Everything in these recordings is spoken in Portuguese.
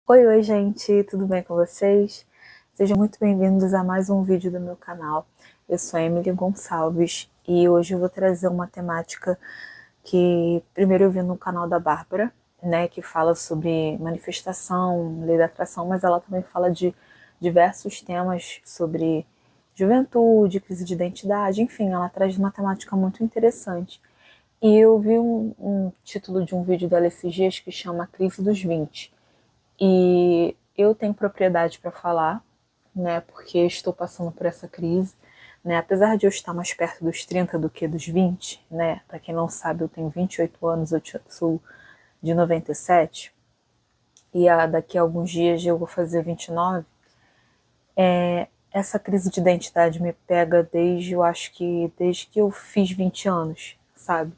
Oi, gente, tudo bem com vocês? Sejam muito bem-vindos a mais um vídeo do meu canal. Eu sou Emily Gonçalves e hoje eu vou trazer uma temática que primeiro eu vi no canal da Bárbara, né, que fala sobre manifestação, lei da atração, mas ela também fala de diversos temas sobre juventude, crise de identidade, enfim, ela traz uma temática muito interessante. E eu vi um título de um vídeo dela esses dias que chama Crise dos 20. E eu tenho propriedade para falar, né, porque estou passando por essa crise, né, apesar de eu estar mais perto dos 30 do que dos 20, né, para quem não sabe, eu tenho 28 anos, eu sou de 97, e daqui a alguns dias eu vou fazer 29, essa crise de identidade me pega desde que eu fiz 20 anos, sabe?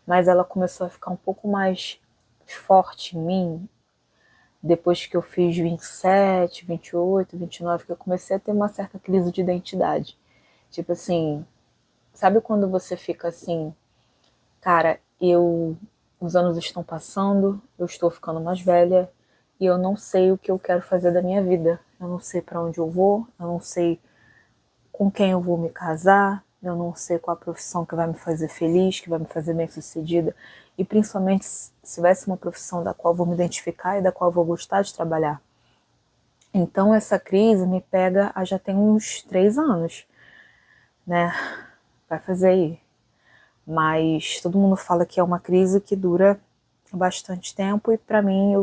Mas ela começou a ficar um pouco mais forte em mim depois que eu fiz 27, 28, 29, que eu comecei a ter uma certa crise de identidade. Tipo assim, sabe quando você fica assim, cara, os anos estão passando, eu estou ficando mais velha e eu não sei o que eu quero fazer da minha vida. Eu não sei para onde eu vou, eu não sei com quem eu vou me casar, eu não sei qual a profissão que vai me fazer feliz, que vai me fazer bem-sucedida, e principalmente se tivesse uma profissão da qual eu vou me identificar e da qual eu vou gostar de trabalhar. Então essa crise me pega já tem uns 3 anos, né? Vai fazer aí. Mas todo mundo fala que é uma crise que dura bastante tempo e para mim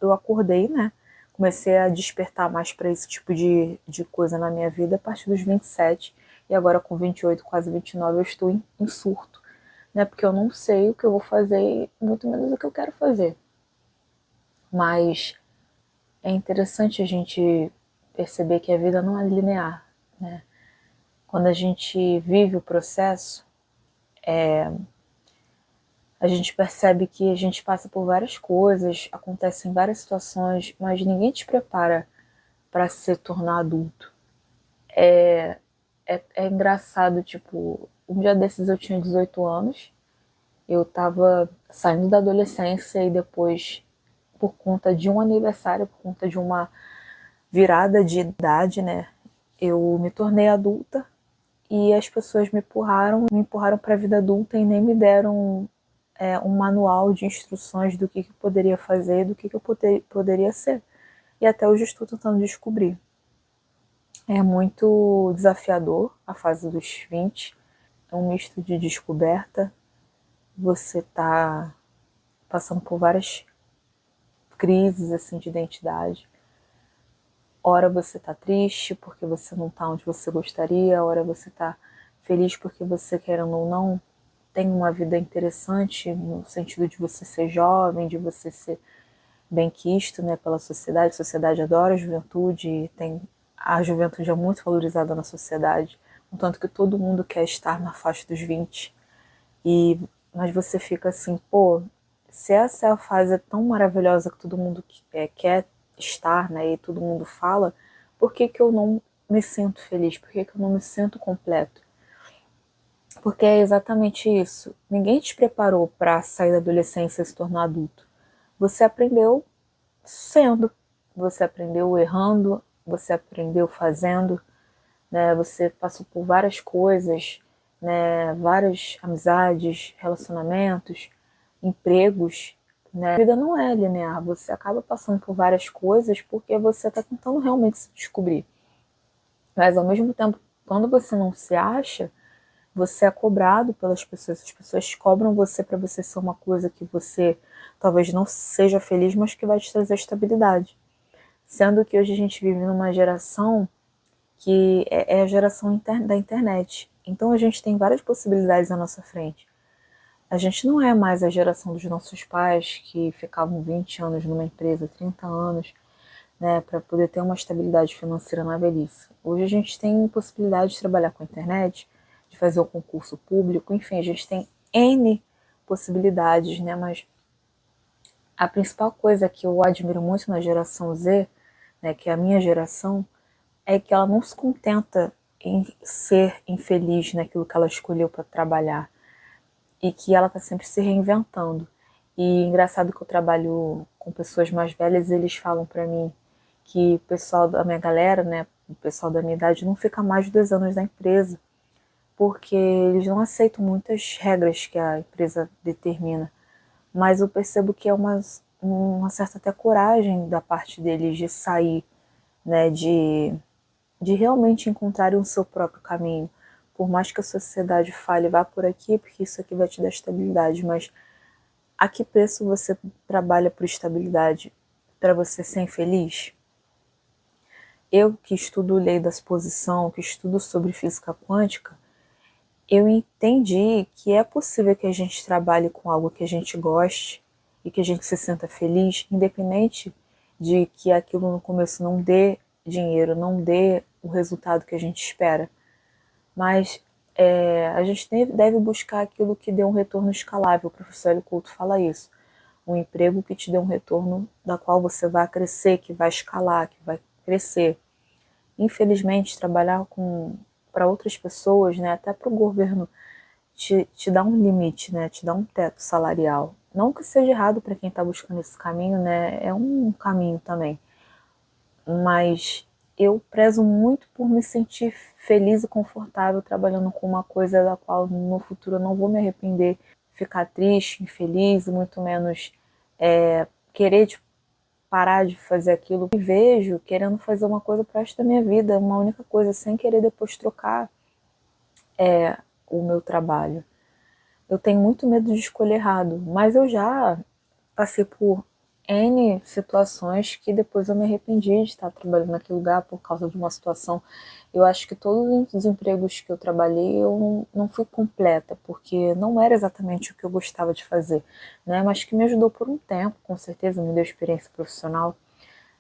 eu acordei, né? Comecei a despertar mais para esse tipo de coisa na minha vida a partir dos 27 e agora com 28, quase 29 eu estou em surto, né? Porque eu não sei o que eu vou fazer e muito menos o que eu quero fazer. Mas é interessante a gente perceber que a vida não é linear, né? Quando a gente vive o processo, a gente percebe que a gente passa por várias coisas, acontecem várias situações, mas ninguém te prepara para se tornar adulto. É engraçado, tipo, um dia desses eu tinha 18 anos, eu tava saindo da adolescência e depois, por conta de um aniversário, por conta de uma virada de idade, né, eu me tornei adulta e as pessoas me empurraram para a vida adulta e nem me deram um manual de instruções do que eu poderia fazer, do que eu poderia ser. E até hoje estou tentando descobrir. É muito desafiador a fase dos 20, é um misto de descoberta, você está passando por várias crises assim de identidade. Ora você está triste porque você não está onde você gostaria, ora você está feliz porque você, querendo ou não, tem uma vida interessante no sentido de você ser jovem, de você ser bem-quisto, né, pela sociedade. A sociedade adora a juventude, a juventude é muito valorizada na sociedade, contanto que todo mundo quer estar na faixa dos 20. Mas você fica assim, pô, se essa é a fase tão maravilhosa que todo mundo quer estar, né, e todo mundo fala, por que que eu não me sinto feliz? Por que que eu não me sinto completo? Porque é exatamente isso. Ninguém te preparou para sair da adolescência e se tornar adulto. Você aprendeu sendo, você aprendeu errando, você aprendeu fazendo, né? Você passou por várias coisas, né? Várias amizades, relacionamentos, empregos, né? A vida não é linear, você acaba passando por várias coisas porque você está tentando realmente se descobrir. Mas ao mesmo tempo, quando você não se acha, você é cobrado pelas pessoas, as pessoas cobram você para você ser uma coisa que você talvez não seja feliz, mas que vai te trazer estabilidade. Sendo que hoje a gente vive numa geração que é a geração da internet. Então a gente tem várias possibilidades à nossa frente. A gente não é mais a geração dos nossos pais que ficavam 20 anos numa empresa, 30 anos, né, para poder ter uma estabilidade financeira na velhice. Hoje a gente tem possibilidade de trabalhar com a internet, de fazer um concurso público, enfim, a gente tem N possibilidades, né, mas a principal coisa que eu admiro muito na geração Z, né, que é a minha geração, é que ela não se contenta em ser infeliz naquilo que ela escolheu para trabalhar e que ela está sempre se reinventando. E engraçado que eu trabalho com pessoas mais velhas, eles falam para mim que o pessoal da minha galera, né, o pessoal da minha idade não fica mais de 2 anos na empresa, porque eles não aceitam muitas regras que a empresa determina. Mas eu percebo que é uma certa até coragem da parte deles de sair, né, de realmente encontrarem o seu próprio caminho. Por mais que a sociedade fale, vá por aqui, porque isso aqui vai te dar estabilidade, mas a que preço você trabalha por estabilidade para você ser infeliz? Eu que estudo lei da suposição, que estudo sobre física quântica, eu entendi que é possível que a gente trabalhe com algo que a gente goste e que a gente se sinta feliz, independente de que aquilo no começo não dê dinheiro, não dê o resultado que a gente espera. Mas a gente deve buscar aquilo que dê um retorno escalável. O professor Hélio Couto fala isso. Um emprego que te dê um retorno da qual você vai crescer, que vai escalar, que vai crescer. Infelizmente, trabalhar para outras pessoas, né, até para o governo, te dá um limite, né, te dá um teto salarial. Não que seja errado para quem está buscando esse caminho, né, é um caminho também. Mas eu prezo muito por me sentir feliz e confortável trabalhando com uma coisa da qual no futuro eu não vou me arrepender, ficar triste, infeliz, muito menos querer parar de fazer aquilo. Me vejo querendo fazer uma coisa para o resto da minha vida, uma única coisa, sem querer depois trocar o meu trabalho. Eu tenho muito medo de escolher errado, mas eu já passei por N situações que depois eu me arrependi de estar trabalhando naquele lugar por causa de uma situação. Eu acho que todos os empregos que eu trabalhei eu não fui completa, porque não era exatamente o que eu gostava de fazer, né? Mas que me ajudou por um tempo, com certeza me deu experiência profissional.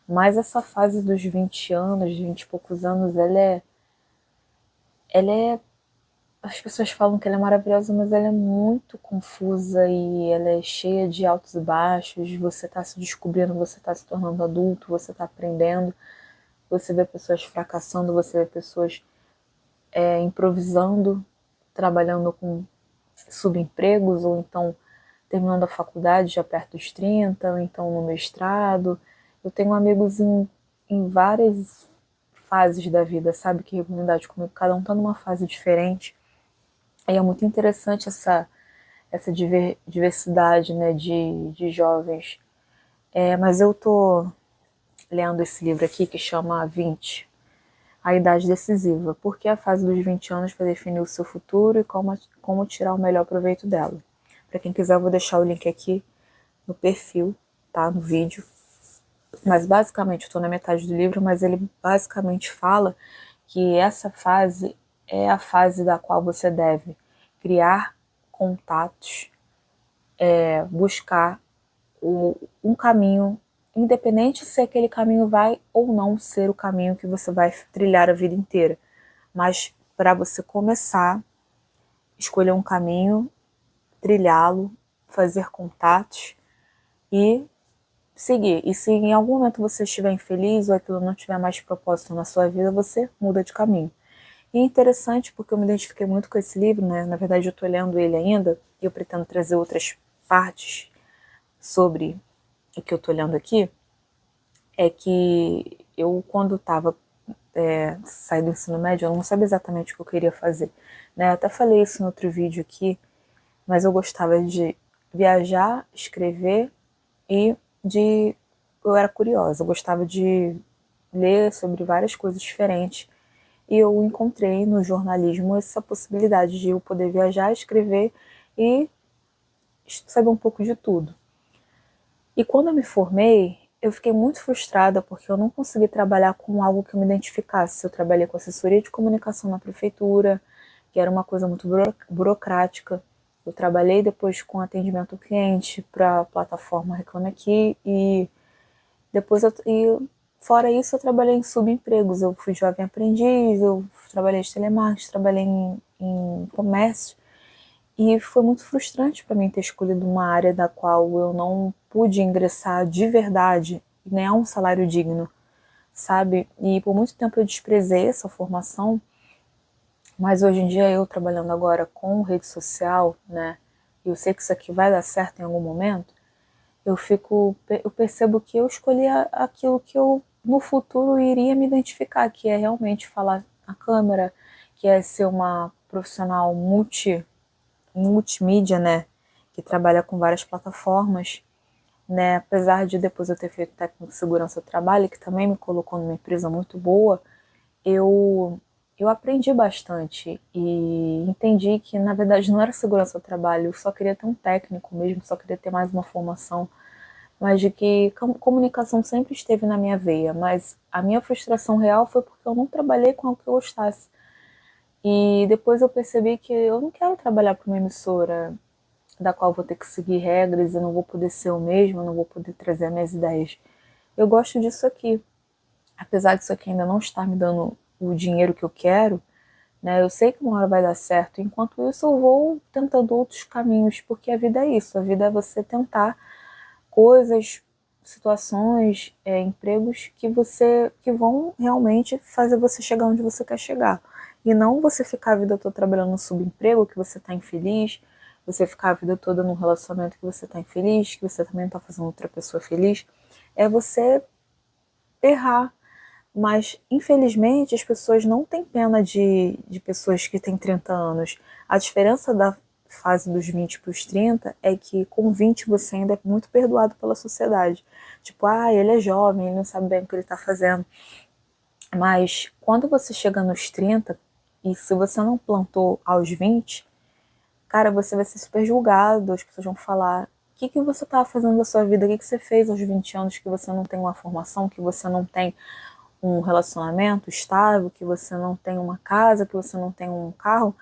Mas essa fase dos 20 anos, de 20 e poucos anos, ela é as pessoas falam que ela é maravilhosa, mas ela é muito confusa e ela é cheia de altos e baixos. Você está se descobrindo, você está se tornando adulto, você está aprendendo. Você vê pessoas fracassando, você vê pessoas improvisando, trabalhando com subempregos, ou então terminando a faculdade já perto dos 30, ou então no mestrado. Eu tenho amigos em várias fases da vida, sabe, que comunidade comigo, cada um está numa fase diferente. E é muito interessante essa diversidade, né, de jovens. Mas eu tô lendo esse livro aqui que chama 20, A Idade Decisiva, porque a fase dos 20 anos vai definir o seu futuro e como tirar o melhor proveito dela. Para quem quiser, eu vou deixar o link aqui no perfil, tá, no vídeo. Mas basicamente, eu estou na metade do livro, mas ele basicamente fala que essa fase é a fase da qual você deve criar contatos, buscar um caminho, independente se aquele caminho vai ou não ser o caminho que você vai trilhar a vida inteira. Mas para você começar, escolher um caminho, trilhá-lo, fazer contatos e seguir. E se em algum momento você estiver infeliz ou aquilo não tiver mais propósito na sua vida, você muda de caminho. E é interessante porque eu me identifiquei muito com esse livro, né? Na verdade eu estou lendo ele ainda e eu pretendo trazer outras partes sobre o que eu estou lendo aqui. É que eu, quando estava saindo do ensino médio, eu não sabia exatamente o que eu queria fazer, né? Eu até falei isso em outro vídeo aqui, mas eu gostava de viajar, escrever e eu era curiosa, eu gostava de ler sobre várias coisas diferentes. E eu encontrei no jornalismo essa possibilidade de eu poder viajar, escrever e saber um pouco de tudo. E quando eu me formei, eu fiquei muito frustrada porque eu não consegui trabalhar com algo que eu me identificasse. Eu trabalhei com assessoria de comunicação na prefeitura, que era uma coisa muito burocrática. Eu trabalhei depois com atendimento ao cliente para a plataforma Reclame Aqui e depois fora isso eu trabalhei em subempregos. Eu fui jovem aprendiz, eu trabalhei de telemarketing, trabalhei em comércio. E foi muito frustrante para mim ter escolhido uma área da qual eu não pude ingressar de verdade e ganhar um salário digno, sabe? E por muito tempo eu desprezei essa formação, mas hoje em dia eu trabalhando agora com rede social, né? E eu sei que isso aqui vai dar certo em algum momento, eu percebo que eu escolhi aquilo que eu no futuro iria me identificar, que é realmente falar na câmera, que é ser uma profissional multimídia, né, que trabalha com várias plataformas, né, apesar de depois eu ter feito técnico de segurança do trabalho, que também me colocou numa empresa muito boa, eu eu aprendi bastante e entendi que, na verdade, não era segurança do trabalho, eu só queria ter um técnico mesmo, só queria ter mais uma formação, mas de que comunicação sempre esteve na minha veia, mas a minha frustração real foi porque eu não trabalhei com algo que eu gostasse. E depois eu percebi que eu não quero trabalhar para uma emissora da qual vou ter que seguir regras, eu não vou poder ser eu mesma, eu não vou poder trazer minhas ideias. Eu gosto disso aqui. Apesar disso aqui ainda não estar me dando o dinheiro que eu quero, né, eu sei que uma hora vai dar certo. Enquanto isso, eu vou tentando outros caminhos, porque a vida é isso. A vida é você tentar coisas, situações, empregos que vão realmente fazer você chegar onde você quer chegar. E não você ficar a vida toda trabalhando no subemprego, que você está infeliz, você ficar a vida toda num relacionamento que você está infeliz, que você também não está fazendo outra pessoa feliz. É você errar. Mas, infelizmente, as pessoas não têm pena de pessoas que têm 30 anos. A diferença da fase dos 20 para os 30 é que com 20 você ainda é muito perdoado pela sociedade. Tipo, ele é jovem, ele não sabe bem o que ele está fazendo. Mas quando você chega nos 30, e se você não plantou aos 20, cara, você vai ser super julgado, as pessoas vão falar: o que você estava fazendo da sua vida? O que você fez aos 20 anos que você não tem uma formação, que você não tem um relacionamento estável, que você não tem uma casa, que você não tem um carro?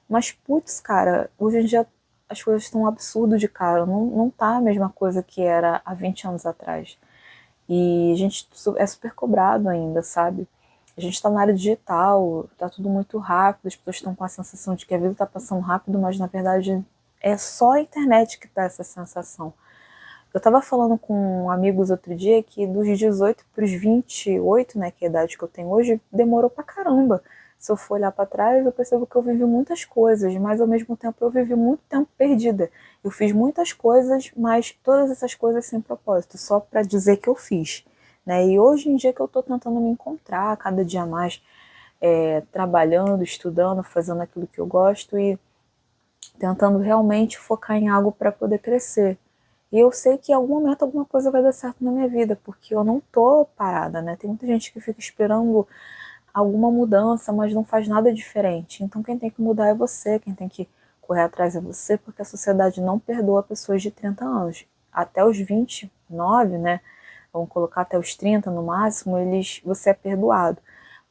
Mas, putz, cara, hoje em dia as coisas estão um absurdo de caro, não tá a mesma coisa que era há 20 anos atrás. E a gente é super cobrado ainda, sabe? A gente está na área digital, tá tudo muito rápido, as pessoas estão com a sensação de que a vida está passando rápido, mas na verdade é só a internet que dá essa sensação. Eu estava falando com amigos outro dia que dos 18 para os 28, né, que é a idade que eu tenho hoje, demorou pra caramba. Se eu for olhar para trás, eu percebo que eu vivi muitas coisas, mas ao mesmo tempo eu vivi muito tempo perdida. Eu fiz muitas coisas, mas todas essas coisas sem propósito, só para dizer que eu fiz. Né? E hoje em dia que eu estou tentando me encontrar cada dia mais, trabalhando, estudando, fazendo aquilo que eu gosto e tentando realmente focar em algo para poder crescer. E eu sei que em algum momento alguma coisa vai dar certo na minha vida, porque eu não tô parada, né? Tem muita gente que fica esperando alguma mudança, mas não faz nada diferente. Então quem tem que mudar é você, quem tem que correr atrás é você, porque a sociedade não perdoa pessoas de 30 anos. Até os 29, né? Vamos colocar até os 30 no máximo, você é perdoado.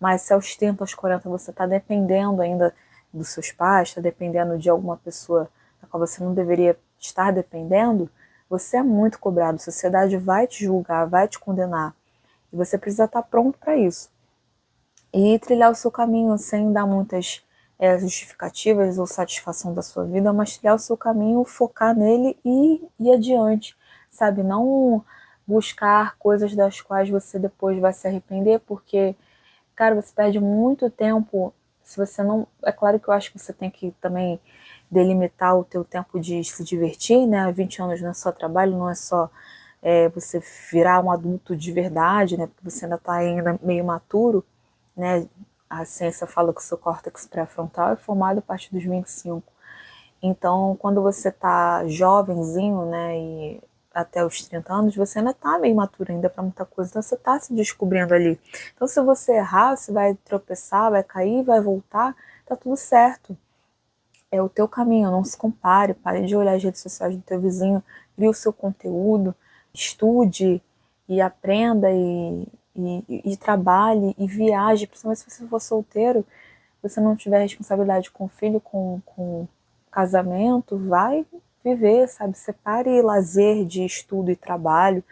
Mas se aos 30, aos 40 você está dependendo ainda dos seus pais, está dependendo de alguma pessoa da qual você não deveria estar dependendo, você é muito cobrado. A sociedade vai te julgar, vai te condenar. E você precisa estar pronto para isso. E trilhar o seu caminho sem dar muitas justificativas ou satisfação da sua vida, mas trilhar o seu caminho, focar nele e ir adiante, sabe? Não buscar coisas das quais você depois vai se arrepender, porque, cara, você perde muito tempo se você não... É claro que eu acho que você tem que também delimitar o teu tempo de se divertir, né? 20 anos não é só trabalho, não é só você virar um adulto de verdade, né? Porque você ainda está ainda meio maturo, né? A ciência fala que o seu córtex pré-frontal é formado a partir dos 25. Então, quando você está jovenzinho, né, e até os 30 anos, você ainda está meio maturo ainda para muita coisa, então você está se descobrindo ali. Então, se você errar, você vai tropeçar, vai cair, vai voltar, tá tudo certo. É o teu caminho, não se compare, pare de olhar as redes sociais do teu vizinho, crie o seu conteúdo, estude e aprenda e trabalhe e viaje, principalmente se você for solteiro, se você não tiver responsabilidade com o filho, com casamento, vai viver, sabe? Separe lazer de estudo e trabalho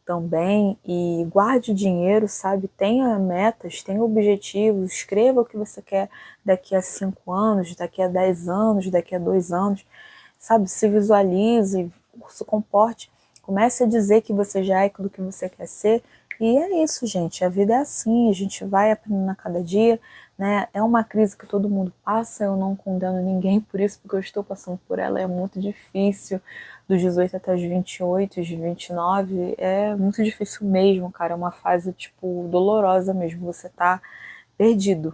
também e guarde dinheiro, sabe? Tenha metas, tenha objetivos, escreva o que você quer daqui a 5 anos, daqui a 10 anos, daqui a 2 anos, sabe? Se visualize, se comporte, comece a dizer que você já é aquilo que você quer ser E é isso, gente, a vida é assim, a gente vai aprendendo a cada dia, né? É uma crise que todo mundo passa, eu não condeno ninguém por isso, porque eu estou passando por ela, é muito difícil, dos 18 até os 28, os 29, é muito difícil mesmo, cara, é uma fase, tipo, dolorosa mesmo, você tá perdido.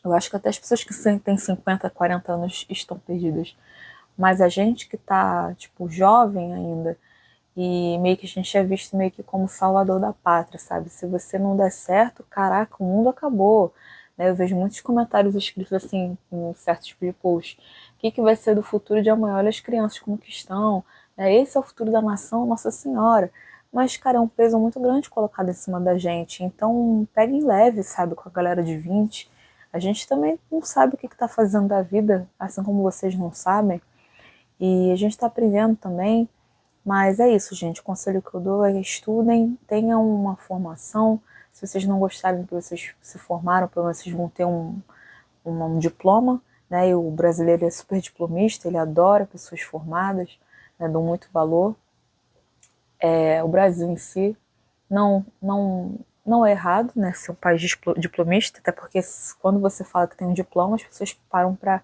Eu acho que até as pessoas que têm 50, 40 anos estão perdidas. Mas a gente que tá, tipo, jovem ainda, e meio que a gente é visto meio que como salvador da pátria, sabe? Se você não der certo, caraca, o mundo acabou. Né? Eu vejo muitos comentários escritos assim, em certos tipo de post. O que vai ser do futuro de amanhã? Olha as crianças como que estão. Né? Esse é o futuro da nação, Nossa Senhora. Mas, cara, é um peso muito grande colocado em cima da gente. Então, peguem leve, sabe, com a galera de 20. A gente também não sabe o que está fazendo da vida, assim como vocês não sabem. E a gente está aprendendo também. Mas é isso, gente. O conselho que eu dou é estudem, tenham uma formação. Se vocês não gostarem do que vocês se formaram, pelo menos vocês vão ter um diploma. Né? E o brasileiro é super diplomista, ele adora pessoas formadas, né? Dão muito valor. O Brasil em si não é errado, né, ser um país diplomista, até porque quando você fala que tem um diploma, as pessoas param para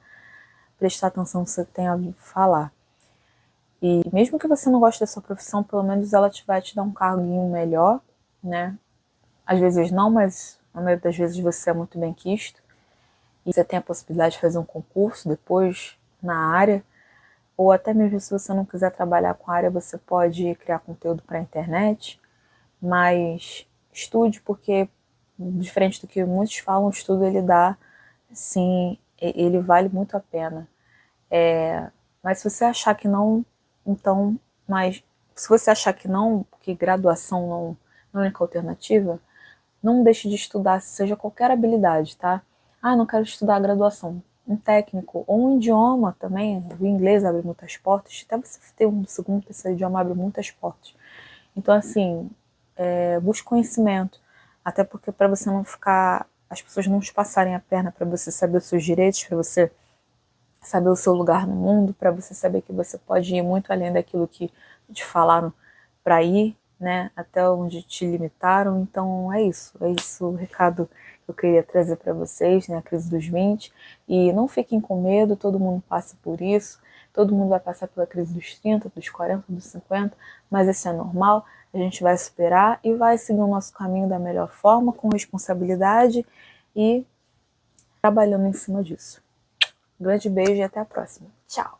prestar atenção no que você tem a falar. E mesmo que você não goste da sua profissão, pelo menos ela vai te dar um carguinho melhor, né? Às vezes não, mas na maioria das vezes você é muito bem quisto. E você tem a possibilidade de fazer um concurso depois na área. Ou até mesmo se você não quiser trabalhar com a área, você pode criar conteúdo para a internet. Mas estude, porque diferente do que muitos falam, o estudo ele dá, sim, ele vale muito a pena. Mas se você achar que não, então, mas se você achar que não, que graduação não é a única alternativa, não deixe de estudar, seja qualquer habilidade, tá? Ah, não quero estudar a graduação. Um técnico ou um idioma também, o inglês abre muitas portas, até você ter um segundo, terceiro idioma abre muitas portas. Então, assim, busque conhecimento, até porque para você não ficar, as pessoas não te passarem a perna, para você saber os seus direitos, para você saber o seu lugar no mundo, para você saber que você pode ir muito além daquilo que te falaram para ir, né, até onde te limitaram. Então é isso o recado que eu queria trazer para vocês, né, a crise dos 20. E não fiquem com medo, todo mundo passa por isso, todo mundo vai passar pela crise dos 30, dos 40, dos 50, mas isso é normal, a gente vai superar e vai seguir o nosso caminho da melhor forma, com responsabilidade e trabalhando em cima disso. Um grande beijo e até a próxima. Tchau!